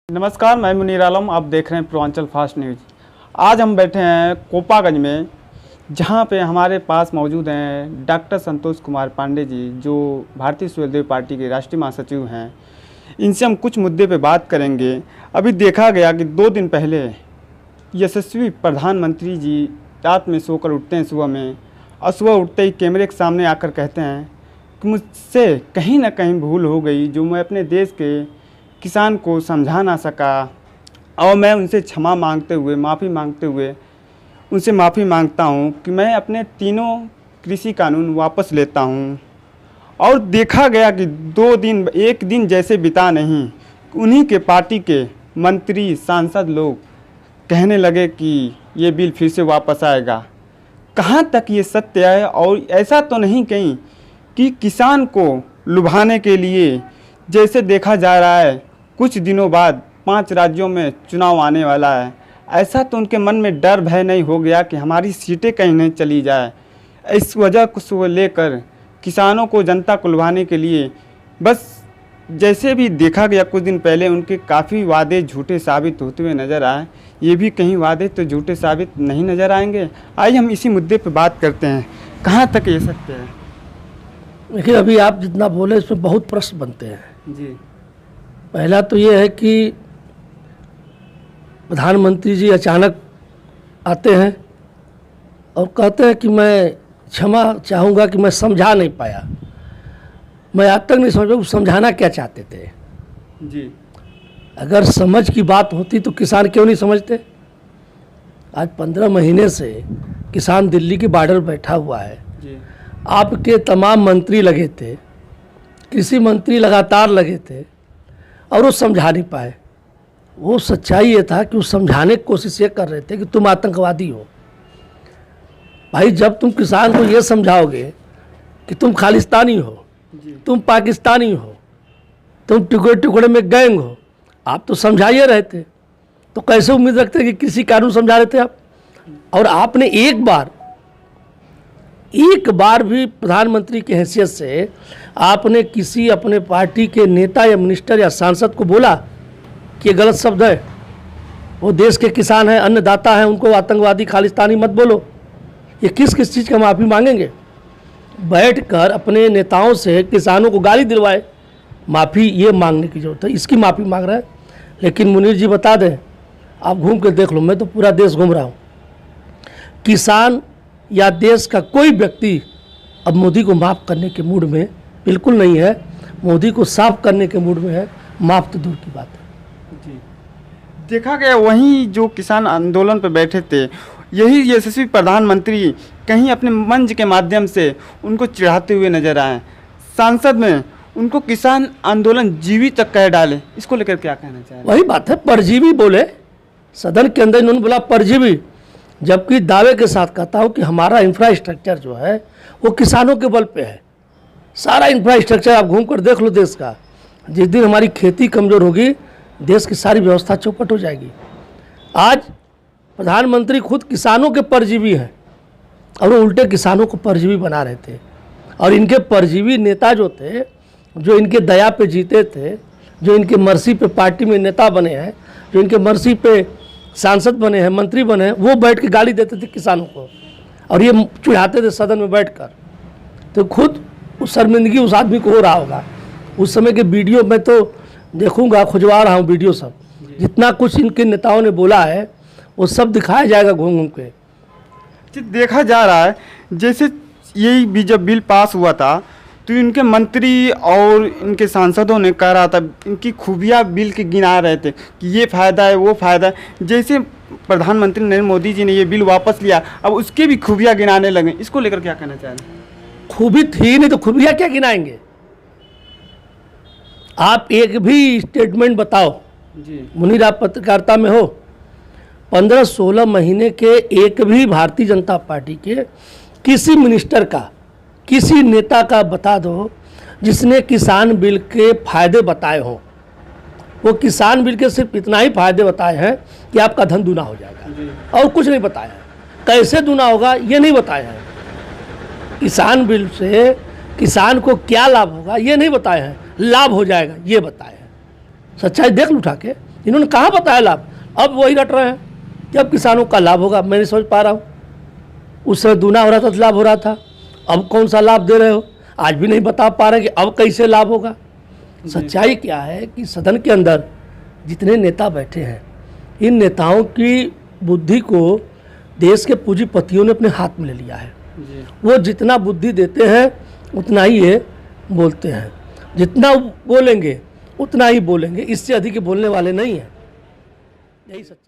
नमस्कार, मैं मुनीर आलम। आप देख रहे हैं पूर्वांचल फास्ट न्यूज़। आज हम बैठे हैं कोपागंज में, जहां पे हमारे पास मौजूद हैं डॉक्टर संतोष कुमार पांडे जी, जो भारतीय स्वदेव पार्टी के राष्ट्रीय महासचिव हैं। इनसे हम कुछ मुद्दे पे बात करेंगे। अभी देखा गया कि 2 दिन पहले यशस्वी प्रधानमंत्री जी रात में सोकर उठते हैं सुबह में, और सुबह उठते ही कैमरे के सामने आकर कहते हैं कि मुझसे कहीं ना कहीं भूल हो गई, जो मैं अपने देश के किसान को समझा ना सका, और मैं उनसे क्षमा मांगते हुए, माफ़ी मांगते हुए उनसे माफ़ी मांगता हूं कि मैं अपने तीनों कृषि कानून वापस लेता हूं। और देखा गया कि 2 दिन, एक दिन जैसे बिता नहीं, उन्हीं के पार्टी के मंत्री, सांसद लोग कहने लगे कि ये बिल फिर से वापस आएगा। कहां तक ये सत्य है? और ऐसा तो नहीं कहीं कि किसान को लुभाने के लिए, जैसे देखा जा रहा है कुछ दिनों बाद 5 राज्यों में चुनाव आने वाला है, ऐसा तो उनके मन में डर भय नहीं हो गया कि हमारी सीटें कहीं नहीं चली जाए? इस वजह को लेकर किसानों को, जनता को लुभाने के लिए बस जैसे भी देखा गया कुछ दिन पहले, उनके काफ़ी वादे झूठे साबित होते हुए नज़र आए। ये भी कहीं वादे तो झूठे साबित नहीं नज़र आएंगे। आइए हम इसी मुद्दे पर बात करते हैं, कहाँ तक ये सत्य है। देखिए, अभी आप जितना बोले इसमें बहुत प्रश्न बनते हैं जी। पहला तो ये है कि प्रधानमंत्री जी अचानक आते हैं और कहते हैं कि मैं क्षमा चाहूँगा कि मैं समझा नहीं पाया। मैं आज तक नहीं समझ पाया समझाना क्या चाहते थे। जी। अगर समझ की बात होती तो किसान क्यों नहीं समझते? आज 15 महीने से किसान दिल्ली के बॉर्डर बैठा हुआ है। जी। आपके तमाम मंत्री लगे थे, कृषि मंत्री लगातार लगे थे, और वो समझा नहीं पाए। वो सच्चाई ये था कि वो समझाने की कोशिश ये कर रहे थे कि तुम आतंकवादी हो। भाई, जब तुम किसान को ये समझाओगे कि तुम खालिस्तानी हो, तुम पाकिस्तानी हो, तुम टुकड़े टुकड़े में गैंग हो, आप तो समझा ही रहे थे, तो कैसे उम्मीद रखते कि कृषि कानून समझा रहे थे आप? और आपने एक बार भी प्रधानमंत्री की हैसियत से आपने किसी अपने पार्टी के नेता या मिनिस्टर या सांसद को बोला कि ये गलत शब्द है, वो देश के किसान हैं, अन्नदाता हैं, उनको आतंकवादी खालिस्तानी मत बोलो? ये किस किस चीज़ का माफ़ी मांगेंगे? बैठकर अपने नेताओं से किसानों को गाली दिलवाए, माफ़ी ये मांगने की ज़रूरत है। इसकी माफ़ी मांग रहा है। लेकिन मुनीर जी बता दें, आप घूम के देख लो, मैं तो पूरा देश घूम रहा हूँ, किसान या देश का कोई व्यक्ति अब मोदी को माफ़ करने के मूड में बिल्कुल नहीं है। मोदी को साफ करने के मूड में है, माफ़ तो दूर की बात है। जी। देखा गया वहीं जो किसान आंदोलन पर बैठे थे, यही यशस्वी प्रधानमंत्री कहीं अपने मंच के माध्यम से उनको चिढ़ाते हुए नजर आए। सांसद में उनको किसान आंदोलन जीवी तक कह डाले। इसको लेकर क्या कहना चाह रहे हैं? वही बात है, परजीवी बोले सदन के अंदर, इन्होंने बोला परजीवी, जबकि दावे के साथ कहता हूँ कि हमारा इंफ्रास्ट्रक्चर जो है वो किसानों के बल पे है। सारा इंफ्रास्ट्रक्चर आप घूम कर देख लो देश का। जिस दिन हमारी खेती कमज़ोर होगी, देश की सारी व्यवस्था चौपट हो जाएगी। आज प्रधानमंत्री खुद किसानों के परजीवी हैं, और वो उल्टे किसानों को परजीवी बना रहे थे। और इनके परजीवी नेता जो थे, जो इनके दया पे जीते थे, जो इनके मर्जी पे पार्टी में नेता बने हैं, जो इनके मर्जी पे सांसद बने हैं, मंत्री बने हैं, वो बैठ के गाली देते थे किसानों को, और ये चिढ़ाते थे सदन में बैठकर। तो खुद उस शर्मिंदगी उस आदमी को हो रहा होगा। उस समय के वीडियो में तो देखूंगा, खुजवा रहा हूँ वीडियो, सब जितना कुछ इनके नेताओं ने बोला है वो सब दिखाया जाएगा घूम घूम के। देखा जा रहा है जैसे यही जब बिल पास हुआ था, तो इनके मंत्री और इनके सांसदों ने कह रहा था, इनकी खूबियाँ बिल के गिना रहे थे कि ये फ़ायदा है, वो फ़ायदा है। जैसे प्रधानमंत्री नरेंद्र मोदी जी ने ये बिल वापस लिया, अब उसके भी खूबियाँ गिनाने लगे। इसको लेकर क्या कहना चाह रहे हैं? खूबी थी नहीं तो खूबियाँ क्या गिनाएंगे? आप एक भी स्टेटमेंट बताओ जी। मुनीर, आप पत्रकारिता में हो, 15-16 महीने के एक भी भारतीय जनता पार्टी के किसी मिनिस्टर का, किसी नेता का बता दो जिसने किसान बिल के फायदे बताए हों। वो किसान बिल के सिर्फ इतना ही फायदे बताए हैं कि आपका धन दूना हो जाएगा, और कुछ नहीं बताया है। कैसे दूना होगा ये नहीं बताया है। किसान बिल से किसान को क्या लाभ होगा ये नहीं बताया है, लाभ हो जाएगा ये बताया है। सच्चाई देख लो उठा के, इन्होंने कहाँ बताया लाभ? अब वही रट रहे हैं कि अब किसानों का लाभ होगा। मैं नहीं समझ पा रहा हूँ, उस समय दूना हो रहा था तो लाभ हो रहा था, अब कौन सा लाभ दे रहे हो? आज भी नहीं बता पा रहे कि अब कैसे लाभ होगा। सच्चाई क्या है कि सदन के अंदर जितने नेता बैठे हैं, इन नेताओं की बुद्धि को देश के पूंजीपतियों ने अपने हाथ में ले लिया है। वो जितना बुद्धि देते हैं उतना ही ये बोलते हैं, जितना बोलेंगे उतना ही बोलेंगे, इससे अधिक बोलने वाले नहीं हैं। यही सच्चाई।